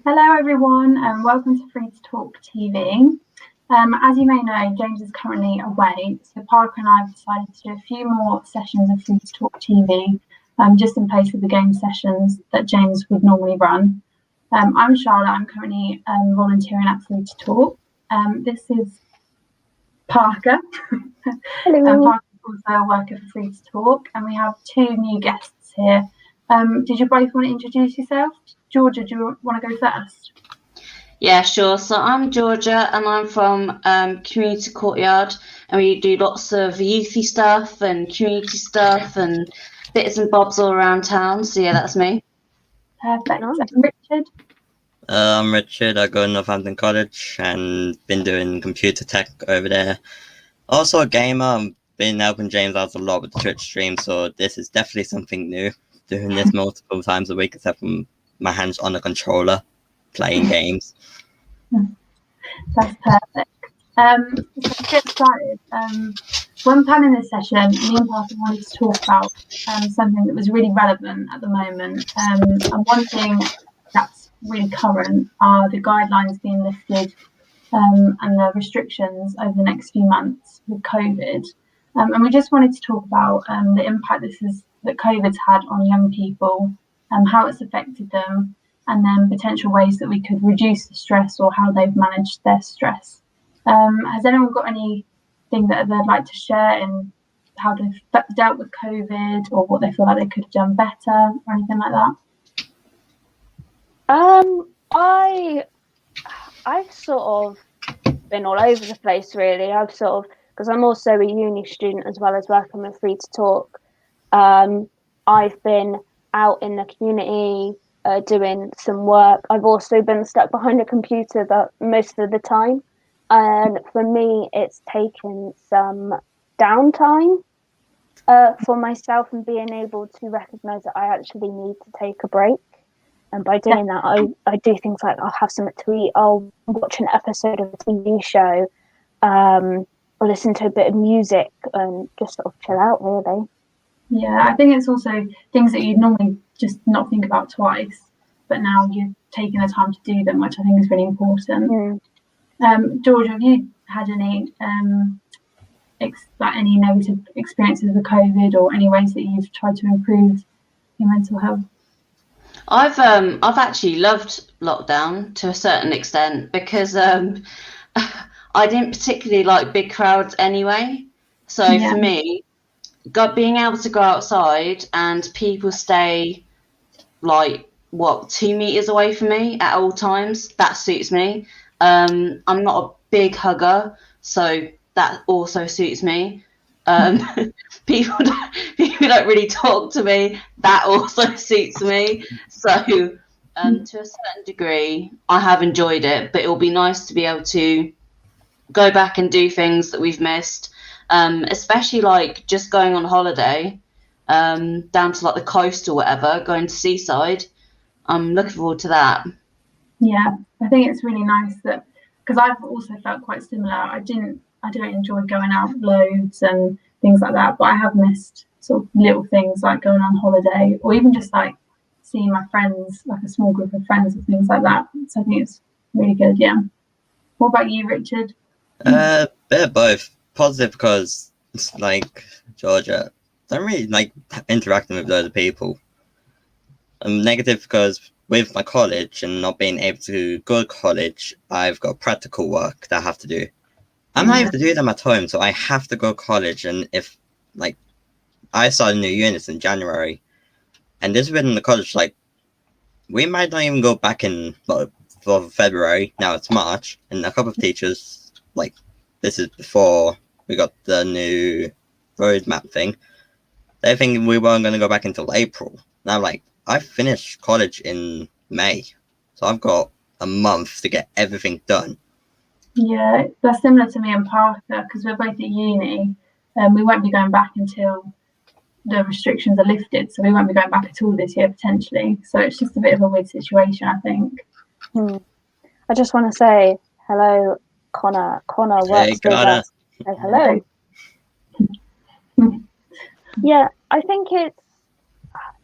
Hello everyone and welcome to Free to Talk TV. As you may know, James is currently away, so Parker and I have decided to do a few more sessions of Free to Talk TV, just in place of the game sessions that James would normally run. I'm Charlotte, I'm currently volunteering at Free to Talk. This is Parker. Hello. Parker is also a worker for Free to Talk, and we have two new guests here. Did you both want to introduce yourself? Georgia, do you want to go first? Yeah, sure. So I'm Georgia and I'm from Community Courtyard, and we do lots of youthy stuff and community stuff and bits and bobs all around town. So yeah, that's me. Perfect. Nice. Richard? I'm Richard. I go to Northampton College and been doing computer tech over there. Also a gamer. I've been helping James out a lot with the Twitch stream, so this is definitely something new. Doing this multiple times a week, except from my hands on the controller, playing games. That's perfect. So to get started, when planning this session, me and Parker wanted to talk about something that was really relevant at the moment. And one thing that's really current are the guidelines being lifted and the restrictions over the next few months with COVID. And we just wanted to talk about the impact that COVID's had on young people, how it's affected them, and then potential ways that we could reduce the stress or how they've managed their stress. Has anyone got anything that they'd like to share in how they've dealt with COVID or what they feel like they could have done better or anything like that? I've sort of been all over the place really. Because I'm also a uni student as well as working with Free to Talk. I've been out in the community doing some work. I've also been stuck behind a computer most of the time. And for me, it's taken some downtime for myself and being able to recognise that I actually need to take a break. And by doing that, I do things like I'll have something to eat, I'll watch an episode of a TV show, or listen to a bit of music and just sort of chill out, really. Yeah, I think it's also things that you'd normally just not think about twice, but now you're taking the time to do them, which I think is really important. George, have you had any any negative experiences with COVID or any ways that you've tried to improve your mental health? I've actually loved lockdown to a certain extent because I didn't particularly like big crowds anyway. So for me, being able to go outside and people stay 2 meters away from me at all times, that suits me. I'm not a big hugger, so that also suits me. People don't really talk to me, that also suits me. So to a certain degree, I have enjoyed it, but it'll be nice to be able to go back and do things that we've missed, especially just going on holiday down to the coast or whatever, going to seaside. I'm looking forward to that. Yeah, I think it's really nice that, because I've also felt quite similar. I don't enjoy going out loads and things like that, but I have missed sort of little things like going on holiday or even just seeing my friends, a small group of friends and things like that. So I think it's really good. Yeah. What about you, Richard? They're both positive because it's Georgia don't really interacting with other people. Negative because with my college and not being able to go to college, I've got practical work that I have to do. I'm not able to do them at home, so I have to go to college. And if I started new units in January, and this has been in the college we might not even go back in for February. Now it's March, and a couple of teachers this is before we got the new roadmap thing. They think we weren't going to go back until April. And I'm I finished college in May, so I've got a month to get everything done. Yeah, that's similar to me and Parker because we're both at uni and we won't be going back until the restrictions are lifted, so we won't be going back at all this year potentially. So it's just a bit of a weird situation, I think. I just want to say hello, Connor. Connor works with us. Say hello. Yeah, I think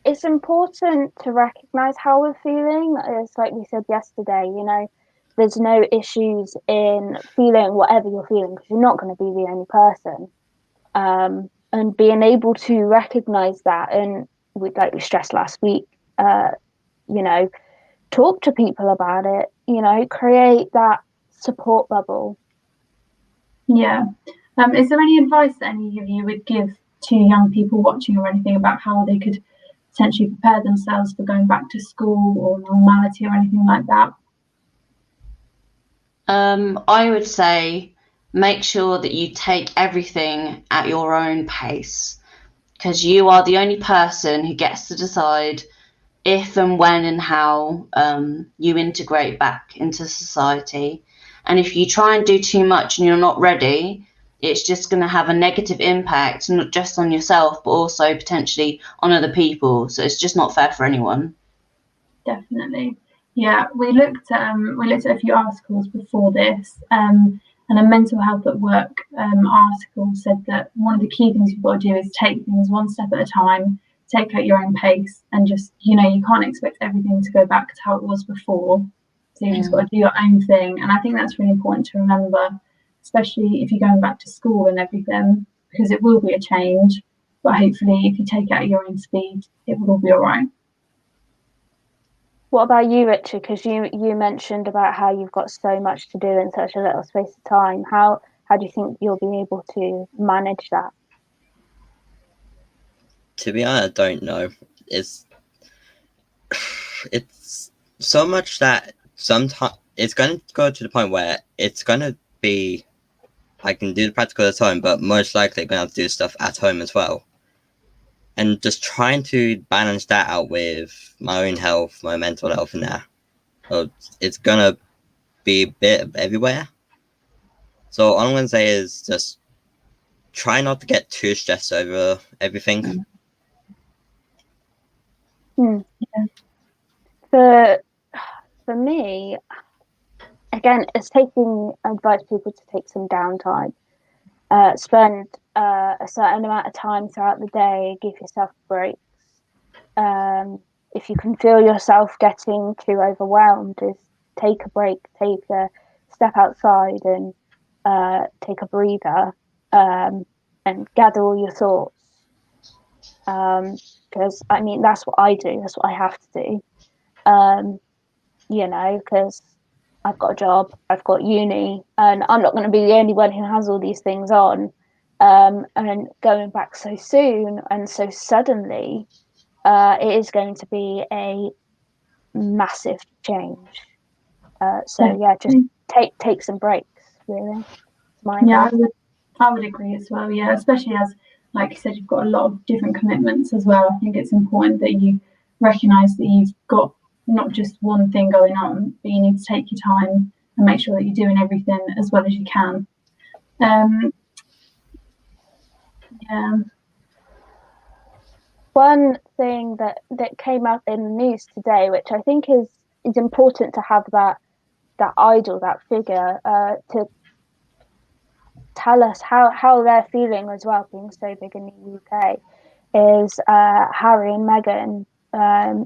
it's important to recognize how we're feeling. It's like we said yesterday, you know, there's no issues in feeling whatever you're feeling because you're not going to be the only person. And being able to recognize that, and like we stressed last week, you know, talk to people about it, you know, create that support bubble. Yeah. Is there any advice that any of you would give to young people watching or anything about how they could potentially prepare themselves for going back to school or normality or anything like that? I would say make sure that you take everything at your own pace, because you are the only person who gets to decide if and when and how you integrate back into society. And if you try and do too much and you're not ready, it's just going to have a negative impact, not just on yourself, but also potentially on other people. So it's just not fair for anyone. Definitely. Yeah, we looked at a few articles before this, and a mental health at work article said that one of the key things you've got to do is take things one step at a time, take at your own pace, and just, you know, you can't expect everything to go back to how it was before. So you've just got to do your own thing, and I think that's really important to remember, especially if you're going back to school and everything, because it will be a change. But hopefully, if you take it at your own speed, it will all be all right. What about you, Richard? Because you mentioned about how you've got so much to do in such a little space of time. How do you think you'll be able to manage that? To be honest, I don't know. It's so much that sometimes it's going to go to the point where it's going to be, I can do the practical at home, but most likely I'm going to have to do stuff at home as well. And just trying to balance that out with my own health, my mental health in there. So it's going to be a bit of everywhere. So all I'm going to say is just try not to get too stressed over everything. Yeah. For me, again, it's taking advice people to take some downtime. Spend a certain amount of time throughout the day, give yourself breaks. If you can feel yourself getting too overwhelmed, is take a break, take a step outside and take a breather, and gather all your thoughts. Because I mean, that's what I do, that's what I have to do. You know, because I've got a job, I've got uni, and I'm not going to be the only one who has all these things on. And going back so soon and so suddenly, it is going to be a massive change. So yeah, just take some breaks, really. Yeah, I would agree as well. Yeah, especially as, like you said, you've got a lot of different commitments as well. I think it's important that you recognise that you've got not just one thing going on, but you need to take your time and make sure that you're doing everything as well as you can. Yeah. One thing that came up in the news today, which I think is important to have that idol, that figure, to tell us how they're feeling as well, being so big in the UK, is Harry and Meghan.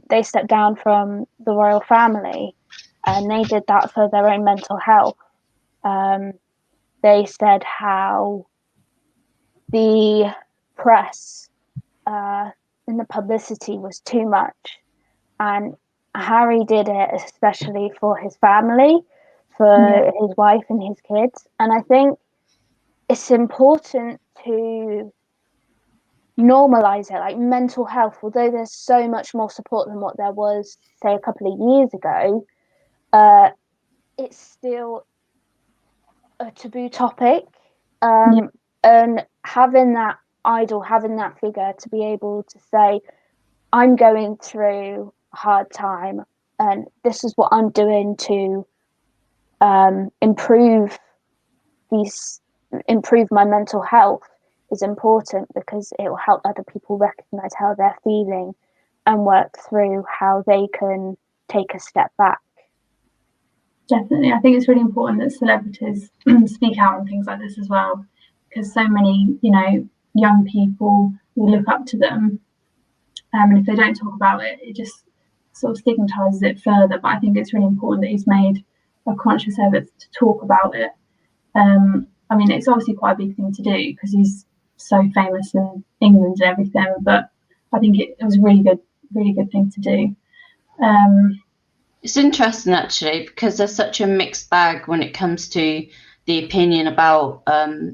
They stepped down from the royal family, and they did that for their own mental health. They said how the press and the publicity was too much, and Harry did it especially for his family, for his wife and his kids. And I think it's important to normalize it, like mental health. Although there's so much more support than what there was, say, a couple of years ago, it's still a taboo topic. And having that idol, having that figure to be able to say, I'm going through a hard time and this is what I'm doing to improve my mental health, is important, because it will help other people recognize how they're feeling and work through how they can take a step back. Definitely. I think it's really important that celebrities speak out on things like this as well, because so many, you know, young people will look up to them. and if they don't talk about it, it just sort of stigmatizes it further. But I think it's really important that he's made a conscious effort to talk about it. I mean, it's obviously quite a big thing to do because he's so famous in England and everything, but I think it was a really good thing to do. It's interesting actually because there's such a mixed bag when it comes to the opinion about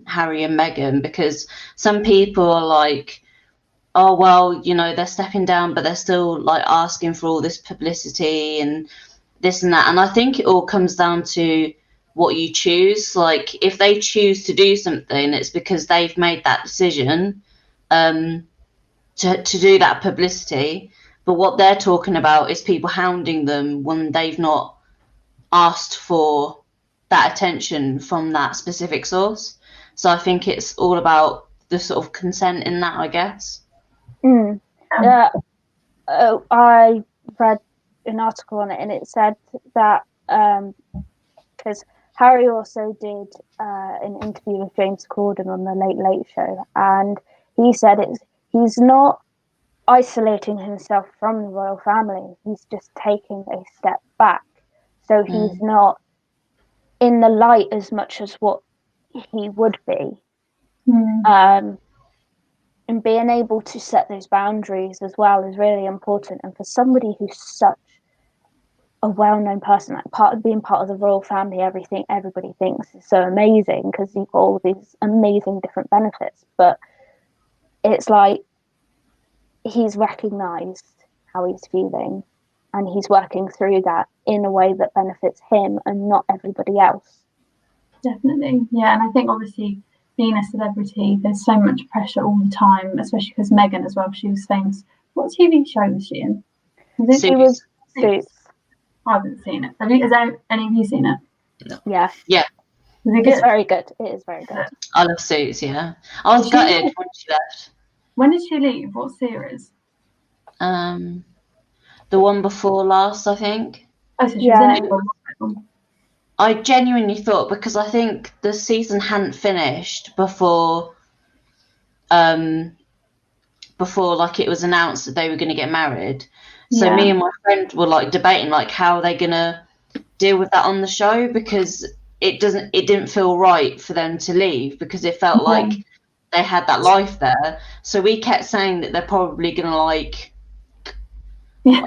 Harry and Meghan, because some people are like, oh well, you know, they're stepping down but they're still like asking for all this publicity and this and that, and I think it all comes down to what you choose. Like if they choose to do something, it's because they've made that decision to do that publicity. But what they're talking about is people hounding them when they've not asked for that attention from that specific source. So I think it's all about the sort of consent in that, I guess. Yeah, I read an article on it, and it said that because Harry also did an interview with James Corden on the Late Late Show, and he said he's not isolating himself from the royal family. He's just taking a step back, so he's not in the light as much as what he would be. And being able to set those boundaries as well is really important. And for somebody who's such a well-known person, like being part of the royal family, everybody thinks is so amazing because you've got all these amazing different benefits. But it's like he's recognised how he's feeling, and he's working through that in a way that benefits him and not everybody else. Definitely, yeah. And I think obviously being a celebrity, there's so much pressure all the time, especially because Meghan as well, she was famous. What TV show was she in? She was Suits. I haven't seen it. Has any of you seen it? No. Yeah. Was it good? It's very good. It is very good. I love Suits, yeah. I was gutted when she left. When did she leave? What series? The one before last, I think. Oh, so she was in it for a while. I genuinely thought, because I think the season hadn't finished before like it was announced that they were going to get married. So me and my friend were like debating like how are they going to deal with that on the show, because it didn't feel right for them to leave, because it felt like they had that life there. So we kept saying that they're probably going to like Get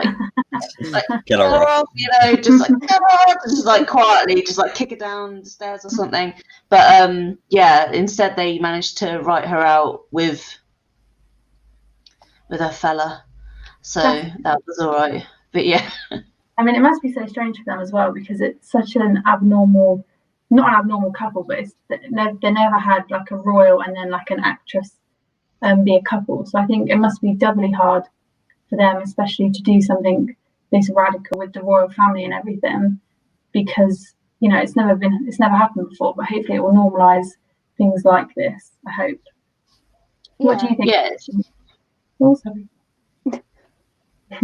her off. you know, just like get her, just like quietly, just like kick her down the stairs or something. But instead they managed to write her out with her fella, so that was all right. But yeah, I mean, it must be so strange for them as well, because it's such an abnormal, not an abnormal couple, but they never had like a royal and then like an actress be a couple. So I think it must be doubly hard for them, especially to do something this radical with the royal family and everything, because you know it's never happened before. But hopefully it will normalise things like this, I hope. What do you think? Oh, sorry. I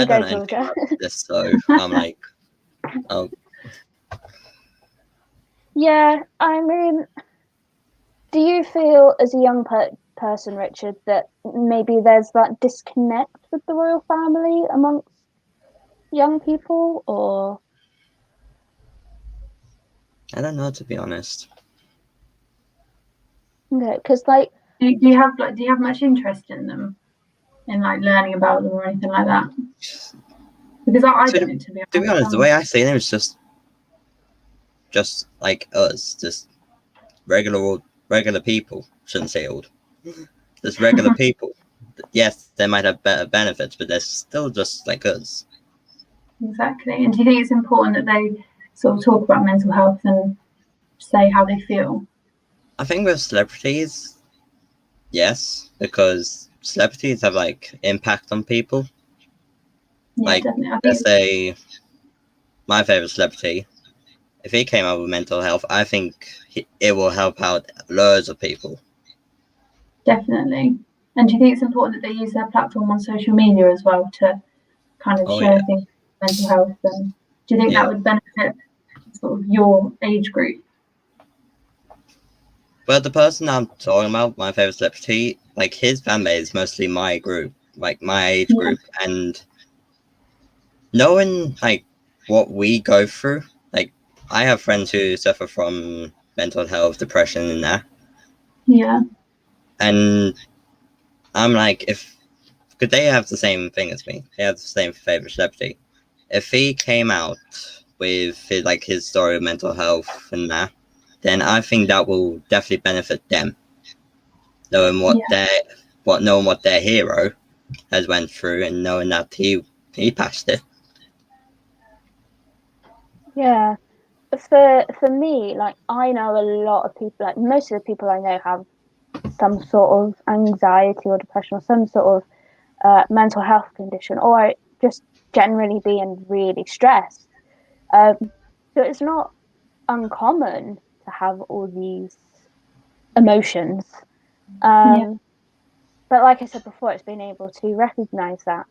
don't know anything about this, so I'm like, oh. Yeah, I mean, do you feel as a young person, Richard, that maybe there's that disconnect with the royal family amongst young people, or? I don't know, to be honest. Okay, because like, do you have much interest in them, in like learning about them or anything like that? Because I don't, to be honest. To be honest, the way I see them is just like us, just regular people. Shouldn't say old. Just regular people. Yes, they might have better benefits, but they're still just like us. Exactly. And do you think it's important that they sort of talk about mental health and say how they feel? I think with celebrities, yes, because celebrities have like impact on people. Yeah, like, definitely. let's say my favorite celebrity, if he came out with mental health, I think it will help out loads of people. Definitely. And do you think it's important that they use their platform on social media as well to kind of share things about mental health? And do you think that would benefit sort of your age group? Well, the person I'm talking about, my favorite celebrity, like his fan base is mostly my group. like my age group, and knowing like what we go through, like I have friends who suffer from mental health, depression, and that, Yeah. and I'm like, if could they have the same thing as me? They have the same favorite celebrity. If he came out with his story of mental health and that, then I think that will definitely benefit them, knowing knowing what their hero has went through and knowing that he passed it. Yeah. For me, like I know a lot of people, like most of the people I know have some sort of anxiety or depression or some sort of mental health condition, or just generally being really stressed. So it's not uncommon to have all these emotions. But like I said before, it's being able to recognize that.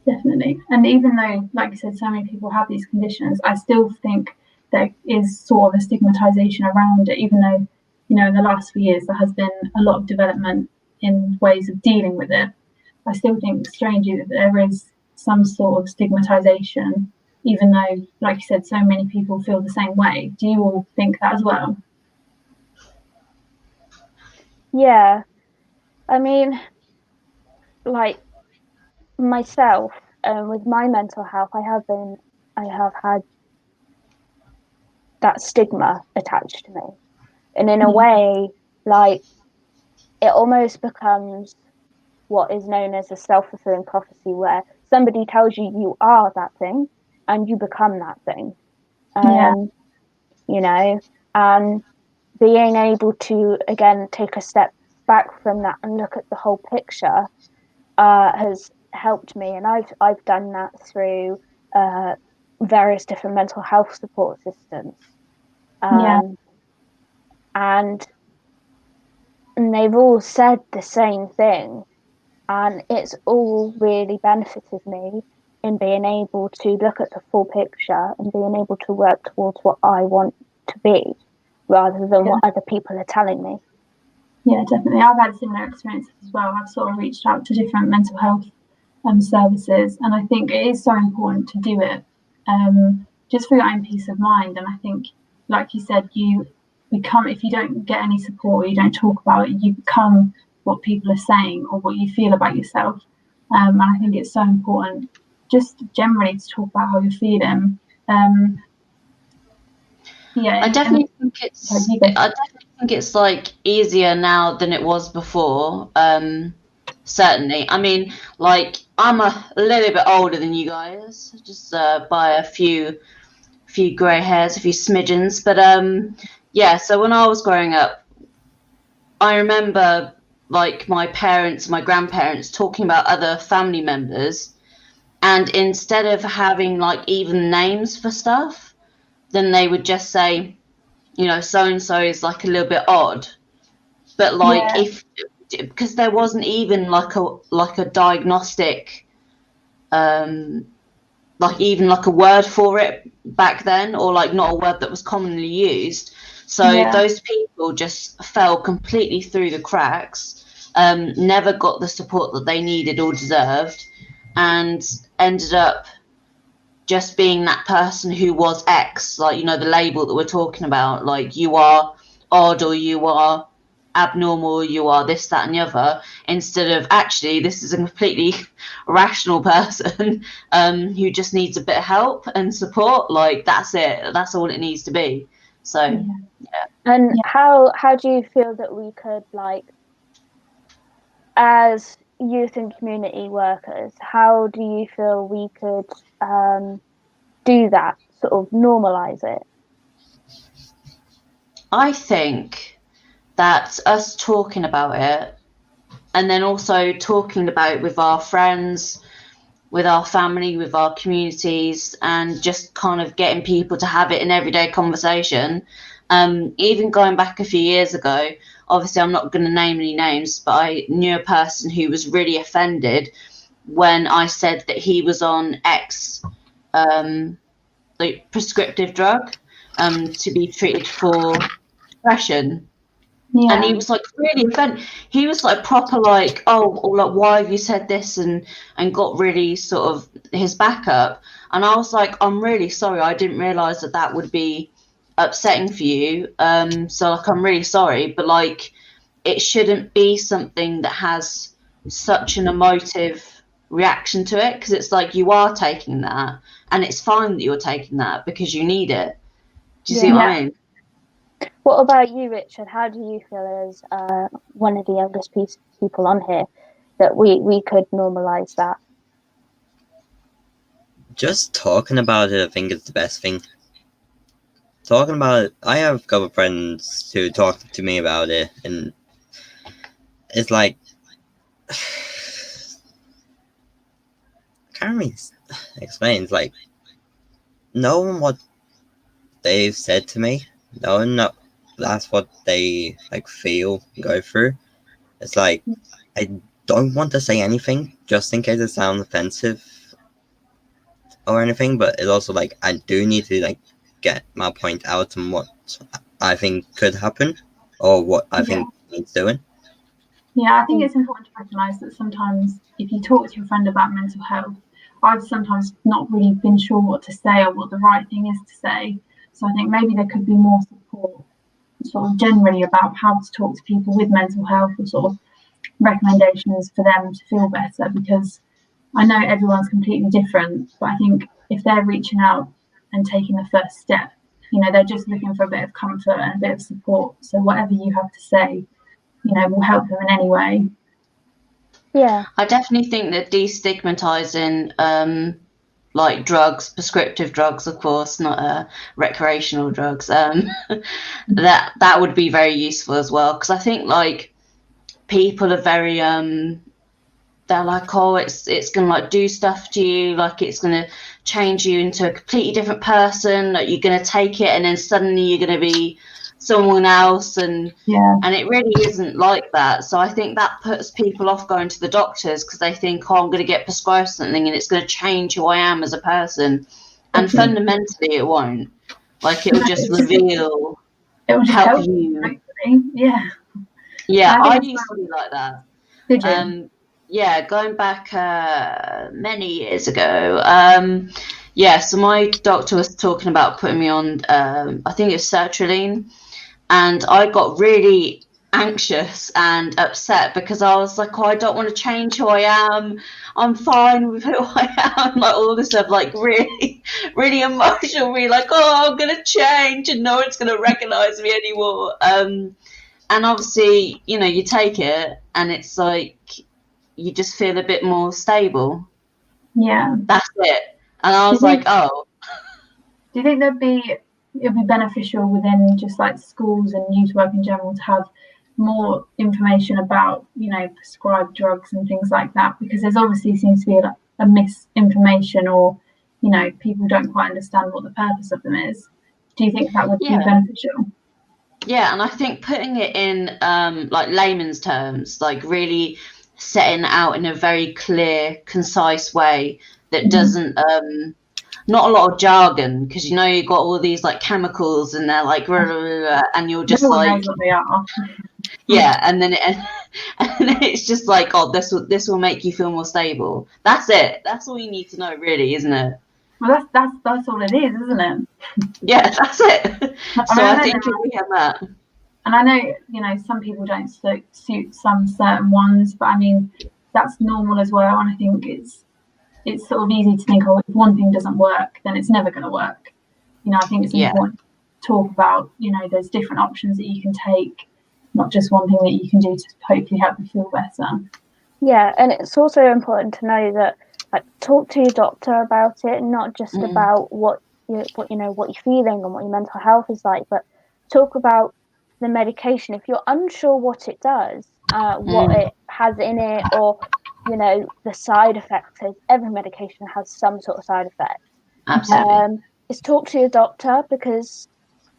Definitely. And even though, like you said, so many people have these conditions, I still think there is sort of a stigmatization around it, even though, you know, in the last few years there has been a lot of development in ways of dealing with it. I still think strangely that there is some sort of stigmatization, even though, like you said, so many people feel the same way. Do you all think that as well? Yeah. I mean, like myself, with my mental health, I have had that stigma attached to me. And in a way, like it almost becomes what is known as a self-fulfilling prophecy, where somebody tells you you are that thing and you become that thing. You know, and being able to again take a step back from that and look at the whole picture has helped me, and I've done that through various different mental health support systems, and they've all said the same thing, and it's all really benefited me in being able to look at the full picture and being able to work towards what I want to be rather than what other people are telling me. Yeah, definitely. I've had similar experiences as well. I've sort of reached out to different mental health services, and I think it is so important to do it just for your own peace of mind. And I think, like you said, you become, if you don't get any support or you don't talk about it, you become what people are saying or what you feel about yourself. And I think it's so important just generally to talk about how you're feeling. I definitely think it's like easier now than it was before. Certainly. I mean, like I'm a little bit older than you guys, just by a few grey hairs, a few smidgens. But yeah. So when I was growing up, I remember like my parents, my grandparents talking about other family members, and instead of having like even names for stuff, then they would just say, you know, so and so is like a little bit odd. But like if because there wasn't even like a diagnostic like even like a word for it back then, or like not a word that was commonly used. So those people just fell completely through the cracks, never got the support that they needed or deserved, and ended up just being that person who was X, like, you know, the label that we're talking about, like you are odd or you are abnormal, you are this, that, and the other, instead of actually this is a completely rational person who just needs a bit of help and support. Like that's it, that's all it needs to be. So And how do you feel that we could, like, as youth and community workers, how do you feel we could do that, sort of normalize it? I think that us talking about it, and then also talking about it with our friends, with our family, with our communities, and just kind of getting people to have it in everyday conversation. Even going back a few years ago, obviously I'm not going to name any names, but I knew a person who was really offended when I said that he was on X, like prescriptive drug, to be treated for depression. Yeah. And he was like really offended. He was like proper like, oh, or like, why have you said this? And got really sort of his back up. And I was like, I'm really sorry. I didn't realise that would be upsetting for you. So like, I'm really sorry, but like, it shouldn't be something that has such an emotive reaction to it, because it's like you are taking that, and it's fine that you're taking that because you need it. Do you see what I mean? What about you, Richard? How do you feel as one of the youngest people on here that we could normalise that? Just talking about it, I think, is the best thing. Talking about it, I have a couple of friends who talk to me about it, and it's like, I can't really explain. It's like, knowing what they've said to me, knowing that that's what they like feel, go through. It's like, I don't want to say anything just in case it sounds offensive or anything, but it's also like, I do need to like get my point out on what I think could happen or what I think needs doing. Yeah, I think it's important to recognise that sometimes if you talk to your friend about mental health, I've sometimes not really been sure what to say or what the right thing is to say. So I think maybe there could be more support sort of generally about how to talk to people with mental health, or sort of recommendations for them to feel better, because I know everyone's completely different, but I think if they're reaching out and taking the first step, you know, they're just looking for a bit of comfort and a bit of support. So whatever you have to say, you know, will help them in any way. Yeah, I definitely think that destigmatizing like drugs, prescriptive drugs, of course, not recreational drugs, that would be very useful as well, because I think like people are very they're like, oh, it's gonna like do stuff to you, like it's gonna change you into a completely different person, like you're gonna take it and then suddenly you're gonna be someone else, and it really isn't like that. So I think that puts people off going to the doctors, because they think, oh, I'm going to get prescribed something and it's going to change who I am as a person, and fundamentally it won't. Like, it will just reveal, it will just help you. I used to be like that. Did you? Yeah, going back many years ago. So my doctor was talking about putting me on, I think it was sertraline. And I got really anxious and upset, because I was like, oh, I don't want to change who I am. I'm fine with who I am. Like, all this stuff, like really, really emotional, really like, oh, I'm going to change and no one's going to recognize me anymore. And obviously, you know, you take it and it's like, you just feel a bit more stable. Yeah. That's it. And I was like, oh. Do you think it'd be beneficial within just like schools and youth work in general to have more information about, you know, prescribed drugs and things like that? Because there's obviously seems to be a misinformation, or, you know, people don't quite understand what the purpose of them is. Do you think that would be beneficial? Yeah, and I think putting it in like layman's terms, like really setting out in a very clear, concise way that doesn't not a lot of jargon, because you know you've got all these like chemicals and they're like blah, blah, blah, and you're just like, knows what they are. and then it's just like, oh, this will make you feel more stable. That's it. That's all you need to know, really, isn't it? Well, that's all it is, isn't it? Yeah, that's it. So I think we have that. And I know, you know, some people don't suit some certain ones, but I mean, that's normal as well. And I think it's sort of easy to think, oh, if one thing doesn't work, then it's never going to work. You know, I think it's important to talk about, you know, there's different options that you can take, not just one thing that you can do to hopefully help you feel better. Yeah, and it's also important to know that, like, talk to your doctor about it, not just about what you're feeling and what your mental health is like, but talk about the medication. If you're unsure what it does, what it has in it, or, you know, the side effects, because every medication has some sort of side effect. Absolutely. Is talk to your doctor, because,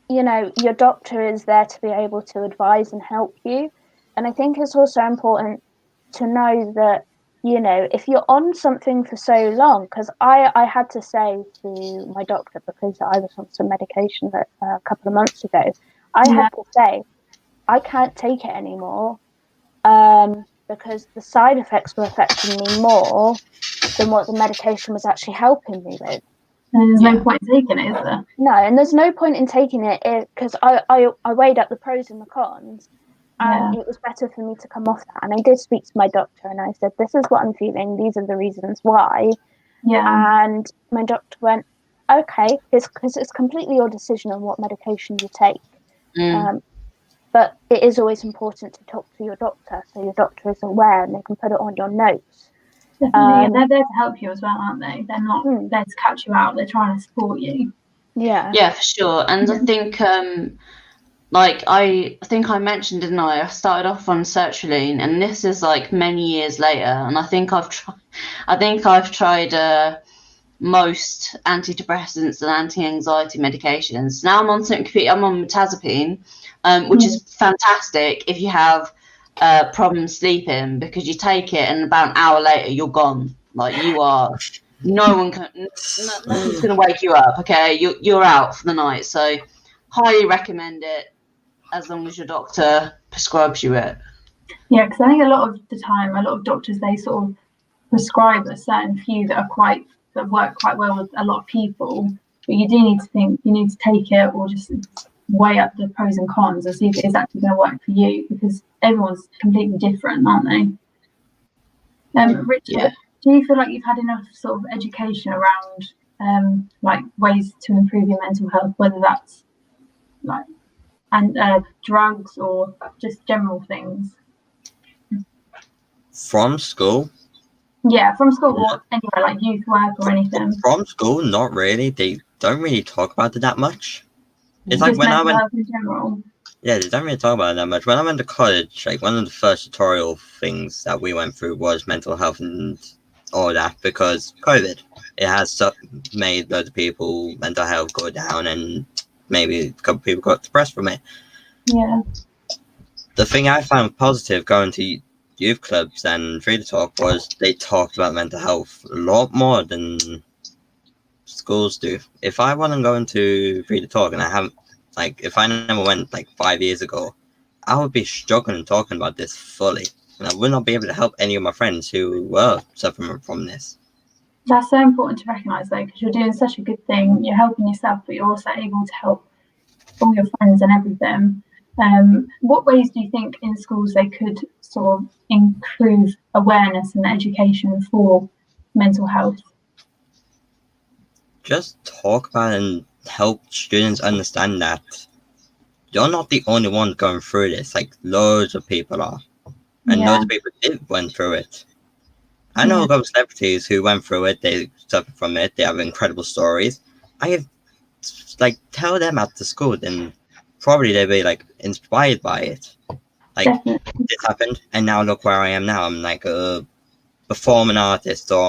you know, your doctor is there to be able to advise and help you. And I think it's also important to know that, you know, if you're on something for so long, because I had to say to my doctor, because I was on some medication a couple of months ago, I had to say, I can't take it anymore, because the side effects were affecting me more than what the medication was actually helping me with. And there's no point in taking it, is there? No, and there's no point in taking it because I weighed up the pros and the cons, and it was better for me to come off that. And I did speak to my doctor, and I said, "This is what I'm feeling. These are the reasons why." Yeah. And my doctor went, "Okay, because it's completely your decision on what medication you take." But it is always important to talk to your doctor, so your doctor is aware and they can put it on your notes. Definitely, they're there to help you as well, aren't they? They're not there to catch you out. They're trying to support you. Yeah, for sure. And I think, like I think I mentioned, didn't I? I started off on sertraline, and this is like many years later. And I think I've tried most antidepressants and anti-anxiety medications. Now I'm on something I'm on mirtazapine, which is fantastic if you have problems sleeping, because you take it and about an hour later you're gone. Like you are, nothing's going to wake you up. Okay, you're out for the night. So highly recommend it as long as your doctor prescribes you it. Yeah, because I think a lot of the time, a lot of doctors, they sort of prescribe a certain few that work quite well with a lot of people, but you do need to take it, or just weigh up the pros and cons and see if it is actually going to work for you, because everyone's completely different, aren't they? Richard, do you feel like you've had enough sort of education around like ways to improve your mental health, whether that's like drugs or just general things? From school? Yeah, from school or anywhere, like youth work or anything. From school, not really. They don't really talk about it that much. It's like just when I mental went. health in general. Yeah, they don't really talk about it that much. When I went to college, like one of the first tutorial things that we went through was mental health and all that, because COVID, it has made loads of people mental health go down, and maybe a couple of people got depressed from it. Yeah. The thing I found positive going to youth clubs and Free to Talk was they talked about mental health a lot more than schools do. If I wasn't going to Free to Talk, and I haven't, like, if I never went like 5 years ago, I would be struggling talking about this fully, and I would not be able to help any of my friends who were suffering from this. That's so important to recognise, though, because you're doing such a good thing. You're helping yourself, but you're also able to help all your friends and everything. What ways do you think in schools they could sort of improve awareness and education for mental health? Just talk about it and help students understand that you're not the only one going through this. Like, loads of people are, and loads of people went through it. I know a couple of celebrities who went through it. They suffered from it. They have incredible stories. I have, like, tell them at the school, then probably they'll be like inspired by it. Like, Definitely. this happened, and now look where I am now. I'm like a performing artist, or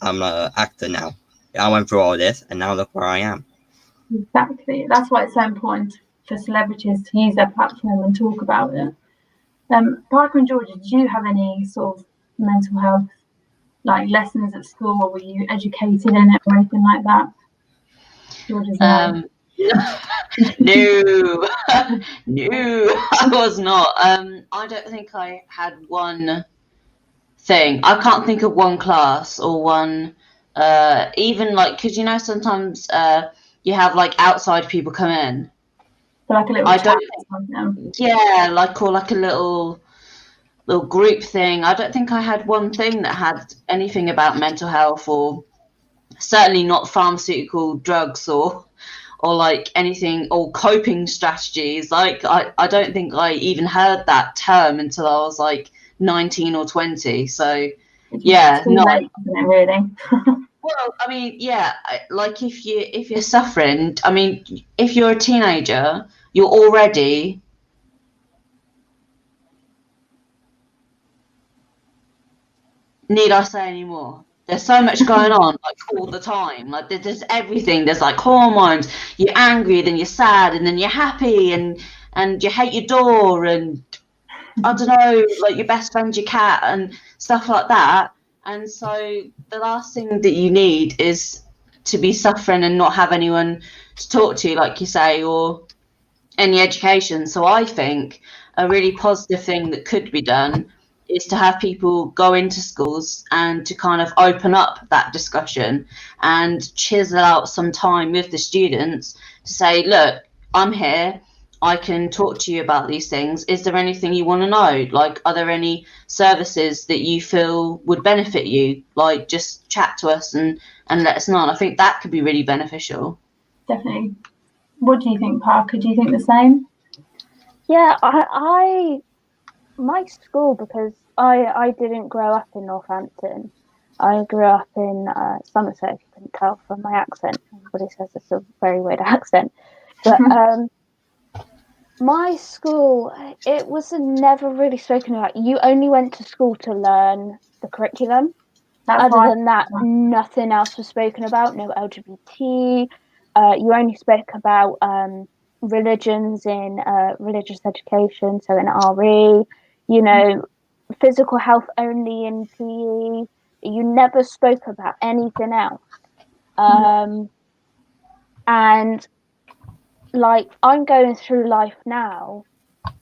I'm an actor now. I went through all this, and now look where I am. Exactly. That's why it's so important for celebrities to use their platform and talk about it. Parker and Georgia, did you have any sort of mental health like lessons at school, or were you educated in it or anything like that? Georgia's no, I was not. I don't think I had one thing. I can't think of one class or one, even like, because you know sometimes you have like outside people come in. So like a little chat or something. Yeah, like, or like a little group thing. I don't think I had one thing that had anything about mental health, or certainly not pharmaceutical drugs or like anything, or coping strategies. Like I don't think I even heard that term until I was like 19 or 20. So yeah, no, late, isn't it, really? Well, I mean, yeah, like if you're suffering, I mean, if you're a teenager, you're already need I say any more? There's so much going on, like, all the time. Like, there's everything. There's like hormones. You're angry, then you're sad, and then you're happy, and you hate your door, and I don't know, like your best friend's your cat, and stuff like that. And so the last thing that you need is to be suffering and not have anyone to talk to, like you say, or any education. So I think a really positive thing that could be done is to have people go into schools and to kind of open up that discussion and chisel out some time with the students to say, look, I'm here, I can talk to you about these things. Is there anything you want to know? Like, are there any services that you feel would benefit you? Like, just chat to us and let us know. And I think that could be really beneficial. Definitely. What do you think, Parker? Do you think the same? Yeah, my school, because I didn't grow up in Northampton. I grew up in Somerset, if you couldn't tell from my accent. Everybody says it's a very weird accent. But my school, it was never really spoken about. You only went to school to learn the curriculum. That's Other than that, nothing else was spoken about. No LGBT. You only spoke about religions in religious education, so in RE. You know, physical health only in PE. You never spoke about anything else. And like, I'm going through life now,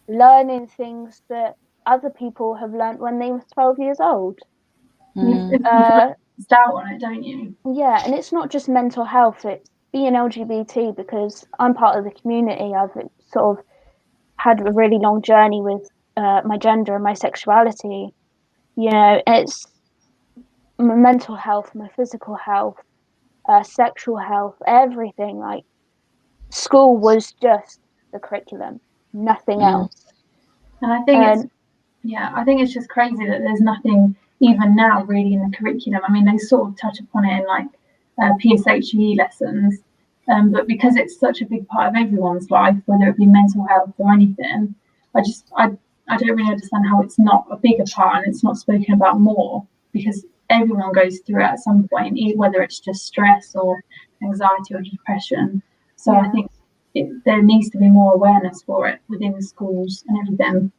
learning things that other people have learned when they were 12 years old. You doubt on it, don't you? Yeah, and it's not just mental health, it's being LGBT, because I'm part of the community. I've sort of had a really long journey with my gender and my sexuality. You know, it's my mental health, my physical health, sexual health, everything. Like, school was just the curriculum, nothing else. And I think I think it's just crazy that there's nothing even now really in the curriculum. I mean, they sort of touch upon it in like PSHE lessons, but because it's such a big part of everyone's life, whether it be mental health or anything, I don't really understand how it's not a bigger part and it's not spoken about more, because everyone goes through it at some point, whether it's just stress or anxiety or depression. So I think there needs to be more awareness for it within the schools and everything.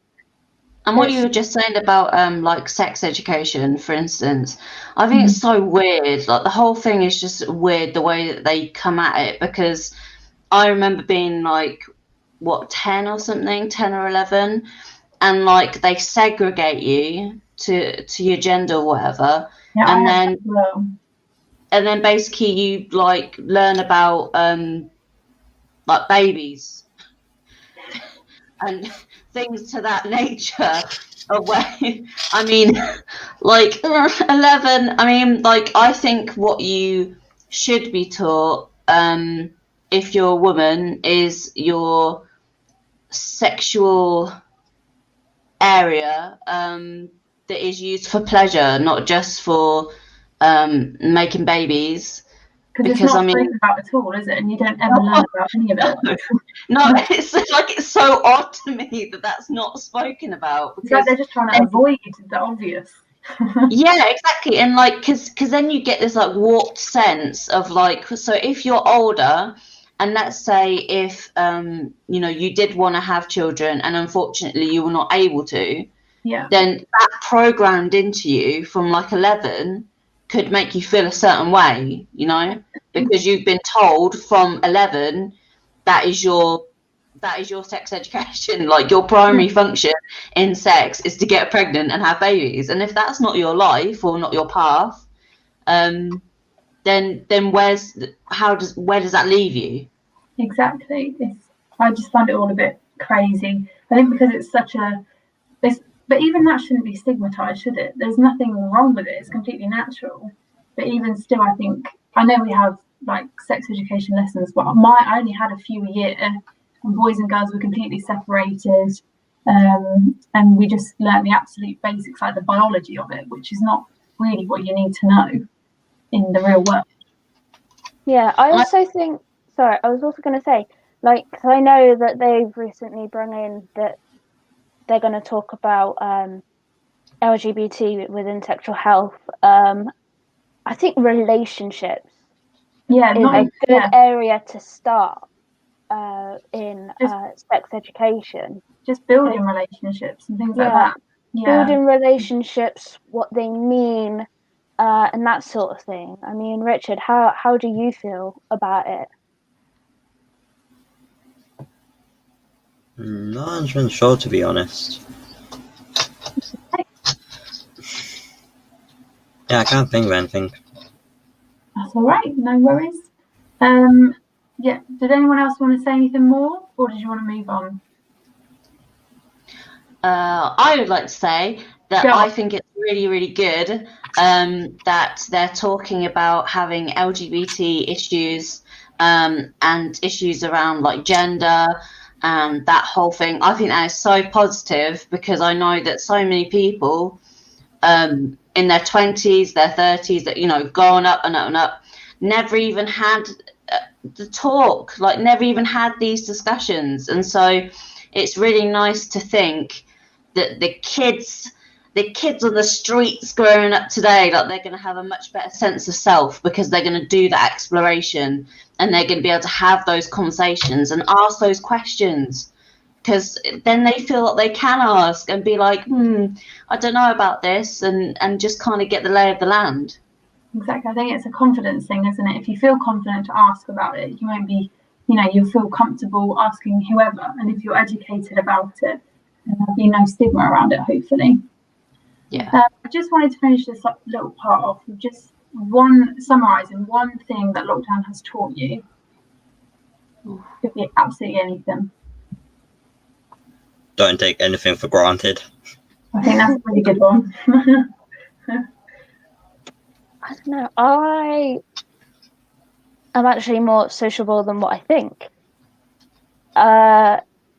And what you were just saying about like sex education, for instance, I think it's so weird. Like, the whole thing is just weird, the way that they come at it, because I remember being like, what, 10 or something, 10 or 11, and like they segregate you to your gender or whatever, and then basically you like learn about like babies and things to that nature. Away, I mean, like 11. I mean, like, I think what you should be taught, if you're a woman, is your sexual area that is used for pleasure, not just for making babies. Because it's not spoken about at all, is it? And you don't ever learn about any of it. No, it's like, it's so odd to me that that's not spoken about. It's like they're just trying to avoid the obvious. Yeah, exactly. And like, because then you get this like warped sense of like, so if you're older, and let's say if you know, you did want to have children and unfortunately you were not able to, then that programmed into you from like 11 could make you feel a certain way, you know, because you've been told from 11 that is your sex education. Like, your primary function in sex is to get pregnant and have babies. And if that's not your life or not your path, then where does that leave you? Exactly. I just find it all a bit crazy. I think because it's such a but even that shouldn't be stigmatized, should it? There's nothing wrong with it. It's completely natural. But even still, I think, I know we have like sex education lessons, but I only had a few a year, and boys and girls were completely separated. And we just learned the absolute basics, like the biology of it, which is not really what you need to know in the real world. Yeah, I also think, sorry, I was also going to say, like, 'cause I know that they've recently brought in that they're going to talk about LGBT within sexual health. I think relationships is a good area to start in sex education. Just building relationships and things like that. Building relationships, what they mean, and that sort of thing. I mean, Richard, how do you feel about it? Not 100% sure, to be honest. Yeah, I can't think of anything. That's all right, no worries. Yeah, did anyone else want to say anything more, or did you want to move on? I would like to say that Go on. I think it's really, really good that they're talking about having LGBT issues and issues around like gender and that whole thing. I think that is so positive because I know that so many people in their 20s, their 30s, that, you know, going up and up and up, never even had the talk, like never even had these discussions. And so it's really nice to think that the kids on the streets growing up today, like, they're going to have a much better sense of self because they're going to do that exploration and they're going to be able to have those conversations and ask those questions, because then they feel that they can ask and be like, I don't know about this, and just kind of get the lay of the land. Exactly. I think it's a confidence thing, isn't it? If you feel confident to ask about it, you won't be, you know, you'll feel comfortable asking whoever. And if you're educated about it, then there'll be no stigma around it, hopefully. Yeah. I just wanted to finish this little part off with just summarising one thing that lockdown has taught you. Could be absolutely anything. Don't take anything for granted. I think that's a really good one. I don't know. I am actually more sociable than what I think.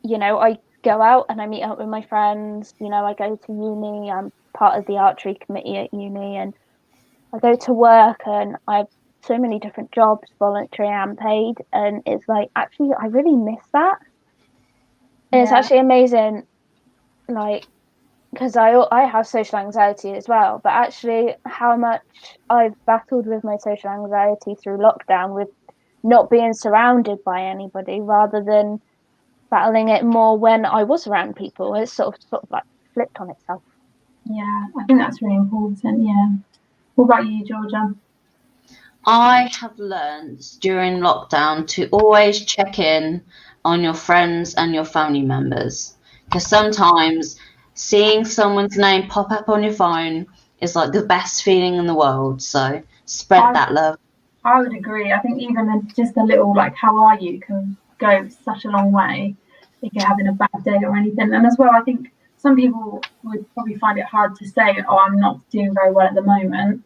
You know, I go out and I meet up with my friends. You know, I go to uni. I'm part of the archery committee at uni, and I go to work and I have so many different jobs, voluntary and paid. And it's like, actually, I really miss that. And it's actually amazing, like, because I have social anxiety as well, but actually how much I've battled with my social anxiety through lockdown with not being surrounded by anybody, rather than battling it more when I was around people. It's sort of like flipped on itself. Yeah, I think that's really important. Yeah. What about you, Georgia? I have learned during lockdown to always check in on your friends and your family members, because sometimes seeing someone's name pop up on your phone is like the best feeling in the world. So spread that love. I would agree. I think even just a little like "how are you" can go such a long way if you're having a bad day or anything. And as well, I think some people would probably find it hard to say, "Oh, I'm not doing very well at the moment."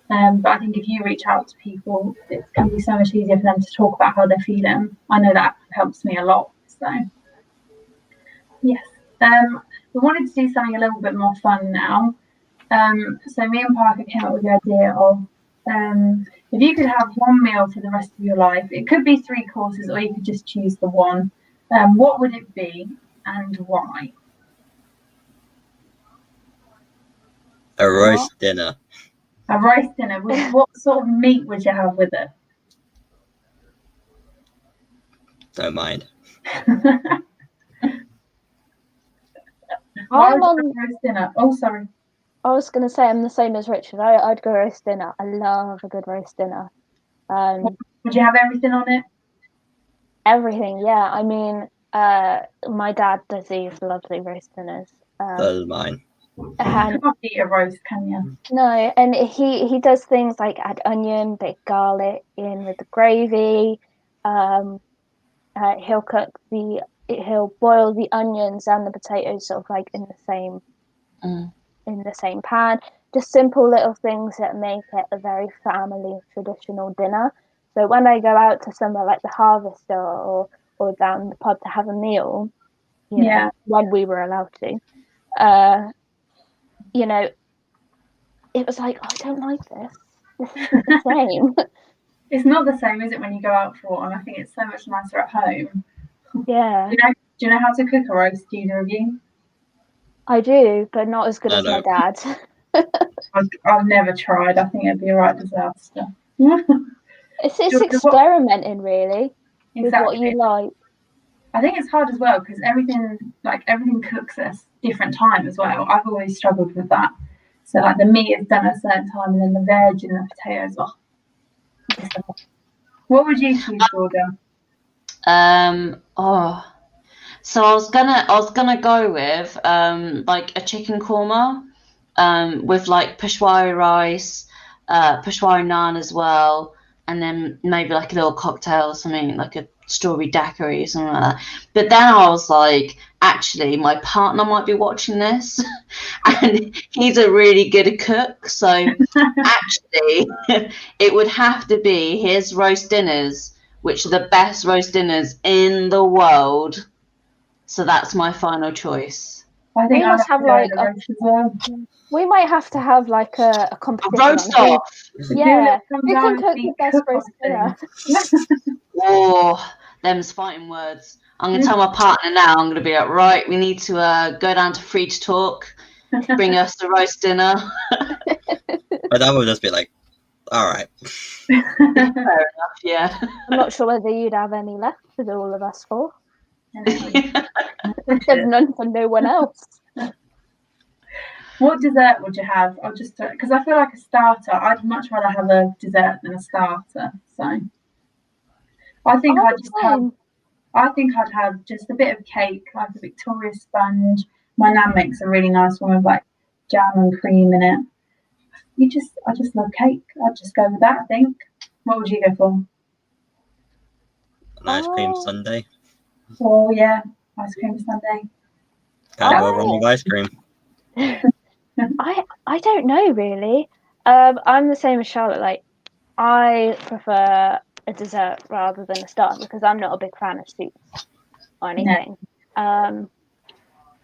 But I think if you reach out to people, it can be so much easier for them to talk about how they're feeling. I know that helps me a lot. So yes, we wanted to do something a little bit more fun now. So me and Parker came up with the idea of if you could have one meal for the rest of your life, it could be 3 courses or you could just choose the one. What would it be and why? A roast dinner. A roast dinner. What sort of meat would you have with it? Don't mind. Why would you have roast dinner? Oh, sorry. I was going to say I'm the same as Richard. I'd go roast dinner. I love a good roast dinner. Would you have everything on it? Everything, yeah. I mean, my dad does these lovely roast dinners. Those are mine. And you can't eat a roast, can you? No, and he does things like add onion, bit of garlic in with the gravy. He'll boil the onions and the potatoes sort of like in the same pan. Just simple little things that make it a very family traditional dinner. So when I go out to somewhere like the Harvester or down the pub to have a meal, you know, when we were allowed to, you know, it was like, I don't like this. This isn't the same. It's not the same, is it, when you go out for one? I think it's so much nicer at home. Yeah. Do you know how to cook a roast, either of you? I do, but not as good as my dad. I've never tried. I think it'd be a right disaster. It's experimenting, really, with what you like. I think it's hard as well because everything cooks at a different time as well. I've always struggled with that. So like the meat is done at a certain time, and then the veg and the potatoes. What would you choose, Georgia? So I was gonna go with like a chicken korma, with like peshwari rice, peshwari naan as well, and then maybe like a little cocktail or something like a strawberry daiquiri or something like that. But then I was like, actually, my partner might be watching this, and he's a really good cook, so actually, it would have to be his roast dinners, which are the best roast dinners in the world. So that's my final choice. I think We I must have have to go like the roast as well. we might have to have like a A competition roast on who, off. yeah, Come who down can and cook see the best cook roast dinner. things. Oh, them's fighting words. I'm gonna tell my partner now. I'm gonna be like, right, we need to go down to Free to Talk, bring us the roast dinner. But that would just be like, all right. Fair enough, yeah. I'm not sure whether you'd have any left for all of us four. There's none for no one else. What dessert would you have? I'll just because I feel like a starter. I'd much rather have a dessert than a starter. So I think Oh, I'd just have. same. I think I'd have just a bit of cake, like a Victoria sponge. My nan makes a really nice one with like jam and cream in it. I just love cake. I'd just go with that. I think. What would you go for? An ice cream Oh. sundae. Oh yeah, ice cream sundae. Can't go Oh. wrong with ice cream. I don't know really. I'm the same as Charlotte. Like, I prefer a dessert rather than a starter because I'm not a big fan of sweets or anything. And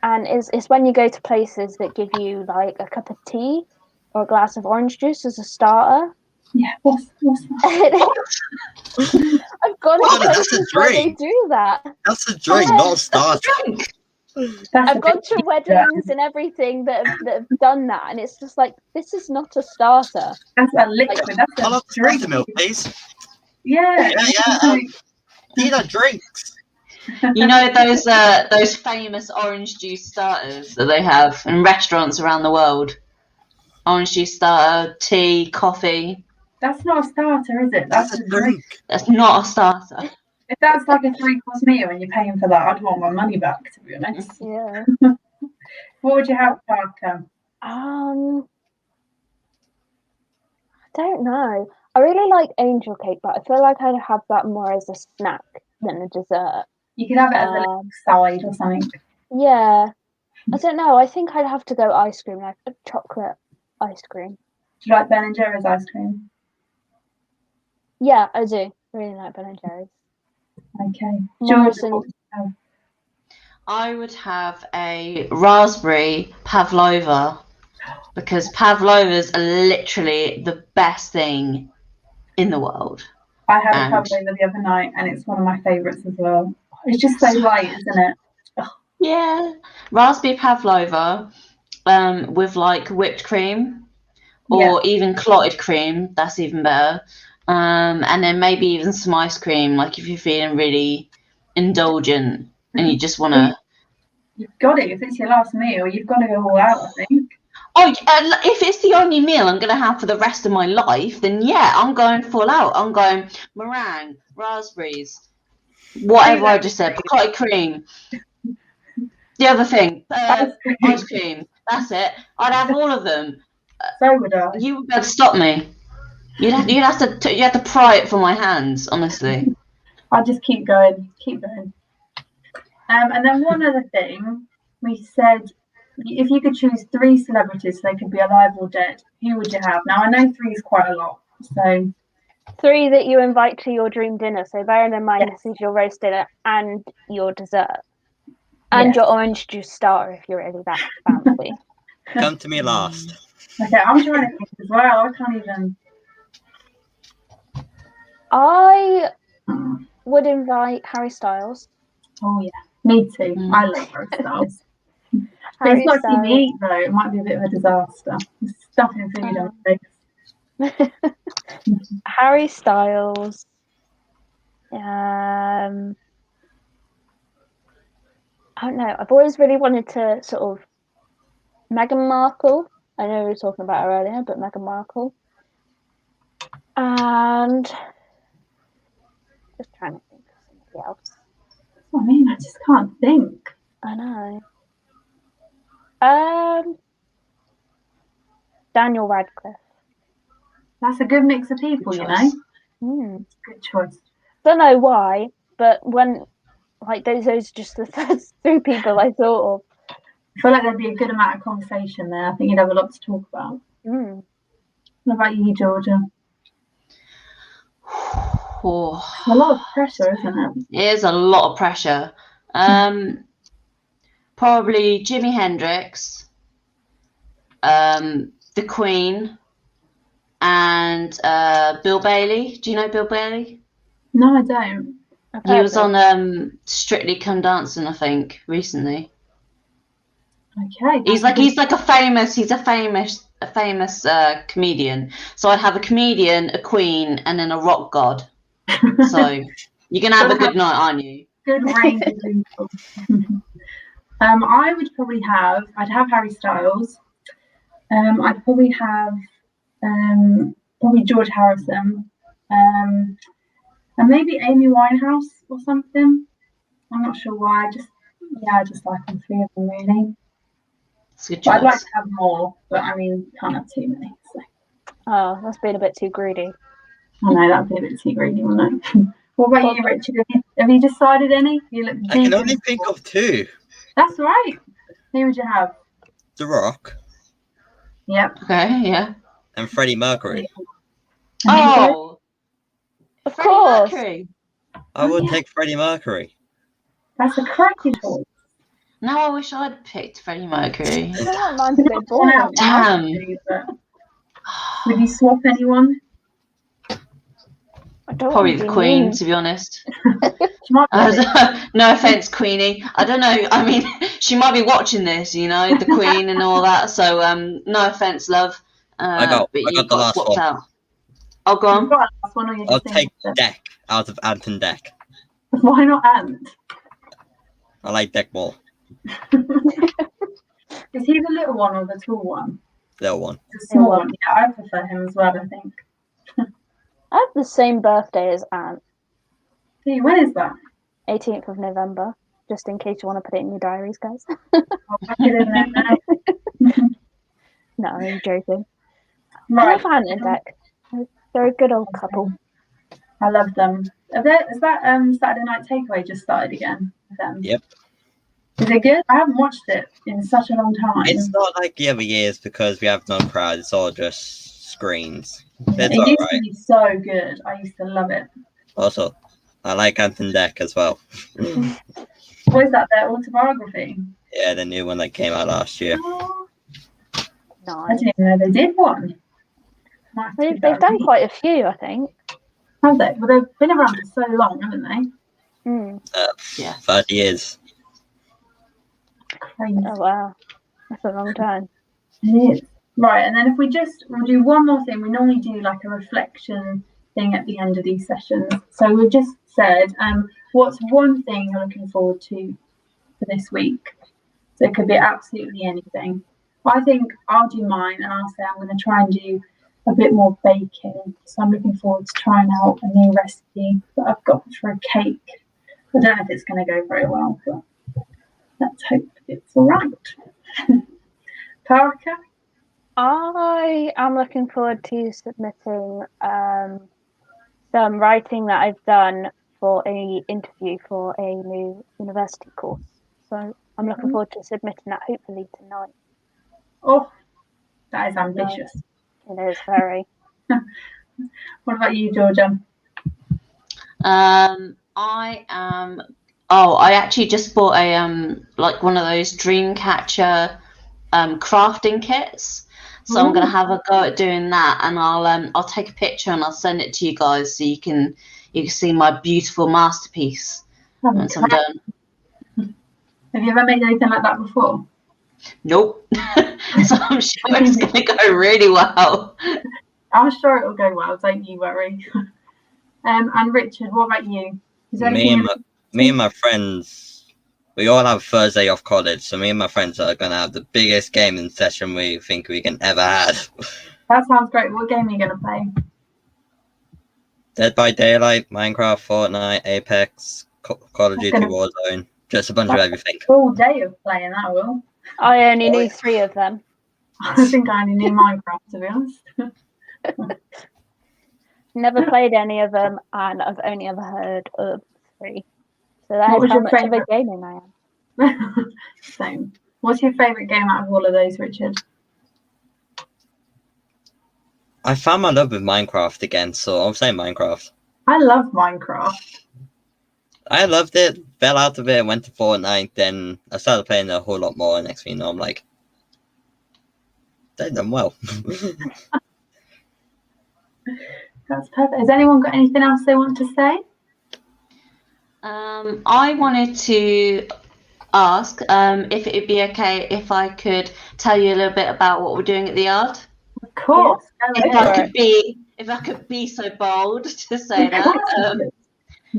it's when you go to places that give you like a cup of tea or a glass of orange juice as a starter. Yeah, what's that? I've gone Oh, to that's a places where they drink. do that. That's a drink, not a starter. That's I've a gone bit- to weddings and everything that have done that, and it's just like, this is not a starter. That's a liquid. That's I'll a have drink. starter milk, please. Yeah. Yeah. These are drinks. You know those famous orange juice starters that they have in restaurants around the world? Orange juice starter, tea, coffee. That's not a starter, is it? That's a drink. That's not a starter. If that's like a 3-course meal and you're paying for that, I'd want my money back, to be honest. Yeah. What would you have, Parker? I don't know. I really like angel cake, but I feel like I'd have that more as a snack than a dessert. You could have it as a little side or something. Yeah. I don't know. I think I'd have to go ice cream, like a chocolate ice cream. Do you like Ben and Jerry's ice cream? Yeah, I do. Really like Ben and Jerry's. Okay. Morrison. George, I would have a raspberry pavlova because pavlovas are literally the best thing in the world. I had a And- pavlova the other night and it's one of my favourites as well. It's just so light, isn't it? Yeah, raspberry pavlova with like whipped cream or Yeah. even clotted cream. That's even better. And then maybe even some ice cream, like if you're feeling really indulgent and you just want to. You've got it. If it's your last meal, you've got to go all out, I think. Oh, if it's the only meal I'm going to have for the rest of my life, then yeah, I'm going full out. I'm going meringue, raspberries, whatever I just said, clotted cream. The other thing, Ice cream. ice cream. That's it. I'd have all of them. So would I. You would be able to stop me. You'd have to pry it from my hands, honestly. I'll just keep going. Keep going. And then one other thing, we said if you could choose 3 celebrities so they could be alive or dead, who would you have? Now I know 3 is quite a lot, so 3 that you invite to your dream dinner. So bearing in mind this is your roast dinner and your dessert. And Yes. your orange juice starter if you're really that fancy. Come to me last. okay, I'm trying to think as well. I can't even. I would invite Harry Styles. Oh yeah, me too. Mm. I love Harry Styles. But Harry it's not Styles. TV eat though. It might be a bit of a disaster. There's stuff in food on the face. Harry Styles. I don't know. I've always really wanted to sort of Meghan Markle. I know we were talking about her earlier, but Meghan Markle. And just trying to think of somebody else. I mean, I just can't think. I know. Daniel Radcliffe. That's a good mix of people, Good you choice. know. Good choice. Don't know why, but when like those are just the first three people I thought of. I feel like there'd be a good amount of conversation there. I think you'd have a lot to talk about. Mm. What about you, Georgia? Oh, A lot of pressure, isn't it? it is a lot of pressure. Probably Jimi Hendrix, the Queen, and Bill Bailey. Do you know Bill Bailey? No, I don't. I've He heard was of it. on Strictly Come Dancing, I think, recently. Okay. He's like a famous comedian. So I'd have a comedian, a queen, and then a rock god. So you're gonna have a good night, aren't you? good range of people. I would probably I'd have Harry Styles. I'd probably have probably George Harrison. And maybe Amy Winehouse or something. I'm not sure why. I just like all three of them really. It's a good But I'd like choice. to have more, but I mean, can't have too many. So. Oh, that's been a bit too greedy. I know that'd be a bit too greedy, wouldn't it? What about you, Richard? Have you decided any? You look I can deep only in- think of two. That's right. Who would you have? The Rock Yep. Okay, yeah. and Freddie Mercury. Oh, Of Freddie course. Mercury. I would yeah. take Freddie Mercury. That's a cracking choice. No, I wish I'd picked Freddie Mercury. I don't mind a bit One out boring. of Damn. two, but would you swap anyone? I don't Probably want to the be Queen, mean. to be honest. She might be No offense, Queenie. I don't know. I mean, she might be watching this, you know, the Queen and all that. So, no offense, love. I got but you the last swapped one. out. Oh, go You've on. got a last one, or you're I'll just take thinking Deck out of Ant and Deck. that- Why not Ant? I like Deck more. Is he the little one or the tall one? Little one. The small Little one. Yeah, I prefer him as well. I think. I have the same birthday as Ant, Gee, when is that? 18th of November, just in case you want to put it in your diaries, guys. I'll put it in there now. No, I'm joking. I Right. love Ant and Deck. They're a good old couple. I love them. Is that Saturday Night Takeaway just started again? With them? Yep. Is it good? I haven't watched it in such a long time. It's not like the other years because we have no crowd. It's all just screens. It's It used to alright. be so good. I used to love it. Also, I like Ant and Deck as well. What is that? Their autobiography? Yeah, the new one that came out last year. Oh, I Nice. didn't even know they did one. Might have to They've give that a done read. quite a few, I think. Have they? Well, they've been around for so long, haven't they? Mm. Yeah. 30 years. Crazy. Oh, wow. That's a long time. It is. Right, and then if we'll do one more thing. We normally do like a reflection thing at the end of these sessions. So we've just said, what's one thing you're looking forward to for this week? So it could be absolutely anything. I think I'll do mine, and I'll say I'm going to try and do a bit more baking. So I'm looking forward to trying out a new recipe that I've got for a cake. I don't know if it's going to go very well, but let's hope it's all right. Parker? I am looking forward to submitting some writing that I've done for a interview for a new university course. So I'm looking forward to submitting that hopefully tonight. Oh, that is ambitious. It is very. What about you, Georgia? I am. Oh, I actually just bought a like one of those Dreamcatcher crafting kits. So I'm gonna have a go at doing that, and I'll take a picture and I'll send it to you guys so you can see my beautiful masterpiece once I'm done. Have you ever made anything like that before? Nope. So I'm sure it's gonna go really well. I'm sure it'll go well, don't you worry. And Richard, what about you? Is there Me anything and my friends, we all have Thursday off college, so me and my friends are gonna have the biggest gaming session we think we can ever have. that sounds great. What game are you going to play? Dead by Daylight, Minecraft, Fortnite, Apex, Call of Duty gonna- Warzone, just a bunch of everything. All day of playing that, Will. I only Oh, knew yeah. 3 of them. I think I only knew Minecraft, to be honest. Never played any of them, and I've only ever heard of 3. So that What is was how your much of a favourite? gaming I am. Same. What's your favourite game out of all of those, Richard? I found my love with Minecraft again, so I'll say Minecraft. I love Minecraft. I loved it, fell out of it, went to Fortnite, then I started playing a whole lot more, and next thing you know, I'm like, they've done well. That's perfect. Has anyone got anything else they want to say? I wanted to ask if it would be okay if I could tell you a little bit about what we're doing at the yard. Of course. Go If ahead. I could be so bold to say that.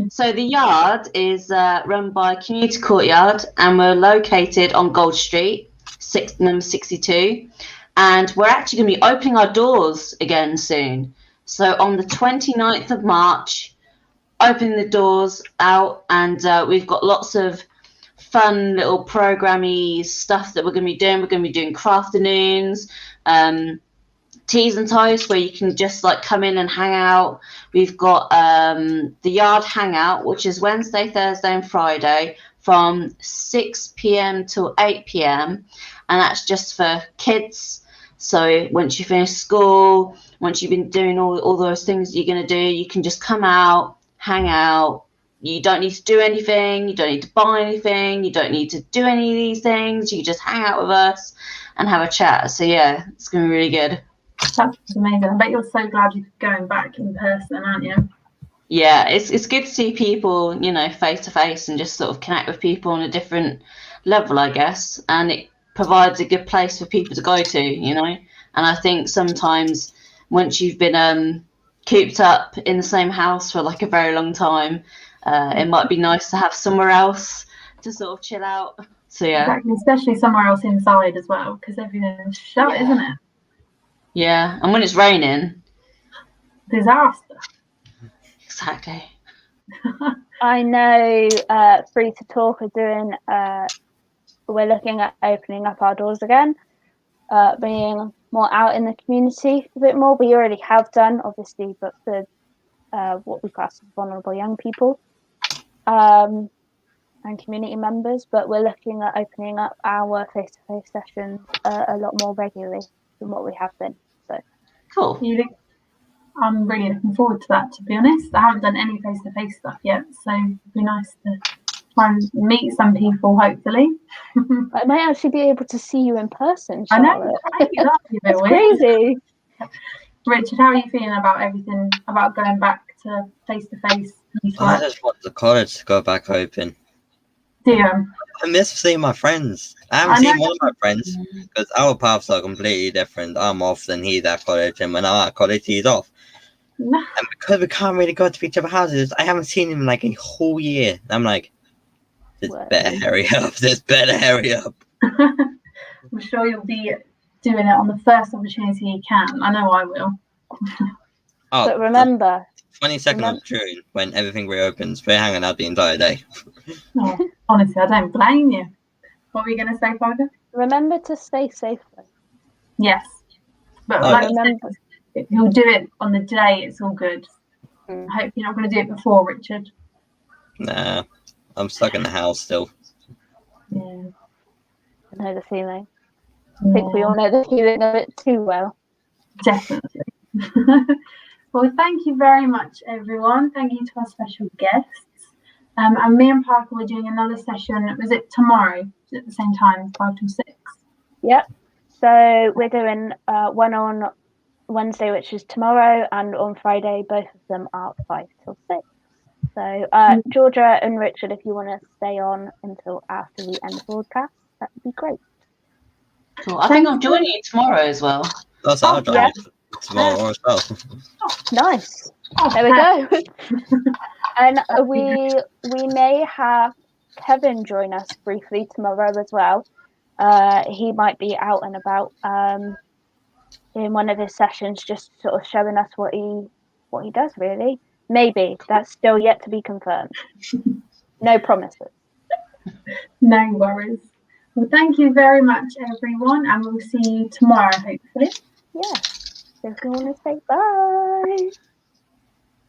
So the yard is run by Community Courtyard, and we're located on Gold Street, number 62. And we're actually going to be opening our doors again soon. So on the 29th of March, opening the doors out, and we've got lots of fun little programmy stuff that we're going to be doing. We're going to be doing crafternoons, teas and toast, where you can just like come in and hang out. We've got the yard hangout, which is Wednesday, Thursday, and Friday from 6 p.m. till 8 p.m. and that's just for kids. So once you finish school, once you've been doing all those things you're going to do, you can just come out, hang out. You don't need to do anything. You don't need to buy anything. You don't need to do any of these things. You can just hang out with us and have a chat. So yeah, it's going to be really good. That's amazing. I bet you're so glad you're going back in person, aren't you? Yeah, it's good to see people, you know, face to face and just sort of connect with people on a different level, I guess. And it provides a good place for people to go to, you know. And I think sometimes once you've been cooped up in the same house for like a very long time, it might be nice to have somewhere else to sort of chill out. So yeah. Exactly, especially somewhere else inside as well, because everything's shut, Yeah. isn't it? Yeah, and when it's raining. Disaster. Exactly. I know Free to Talk are doing, we're looking at opening up our doors again, being more out in the community a bit more. We already have done, obviously, but for what we class as vulnerable young people and community members. But we're looking at opening up our face-to-face sessions a lot more regularly than what we have been. So Cool. I'm really looking forward to that, to be honest. I haven't done any face-to-face stuff yet, so it'd be nice to try and meet some people, hopefully. I might actually be able to see you in person, I know, Charlotte. right? That'd be a bit That's weird. crazy. Richard, how are you feeling about everything, about going back to face-to-face? I just want the college to go back open. Do you? I miss seeing my friends. I haven't I seen know. one of my friends because our paths are completely different. I'm off, then he's at college, and when I'm at college, he's off. No. And because we can't really go to each other's houses, I haven't seen him like a whole year. I'm like, this Word. better hurry up. This better hurry up. I'm sure you'll be doing it on the first opportunity you can. I know I will. Oh, But remember, 22nd of June, when everything reopens, we're hanging out the entire day. Oh, honestly, I don't blame you. What were you going to say, Parker? remember to stay safe. Though. Yes. But Oh, like yeah. you said, if you'll do it on the day, it's all good. Mm. I hope you're not going to do it before, Richard. Nah, I'm stuck in the house still. Yeah. I know the feeling. I think we all know the feeling of it too well. Definitely. Well, thank you very much, everyone. Thank you to our special guests. And me and Parker were doing another session. Was it tomorrow? Was it at the same time, 5 till 6? Yep. So we're doing one on Wednesday, which is tomorrow, and on Friday, both of them are 5 till 6. So Georgia and Richard, if you want to stay on until after the end of the broadcast, that would be great. Cool. I think I'm joining you tomorrow as well. That's our job. yeah. Tomorrow as well. Nice. Oh, There we go. And we may have Kevin join us briefly tomorrow as well. He might be out and about in one of his sessions, just sort of showing us what he does really. Maybe that's still yet to be confirmed. No promises. No worries. Well, thank you very much, everyone, and we'll see you tomorrow, hopefully. Yeah. So if you want to say bye.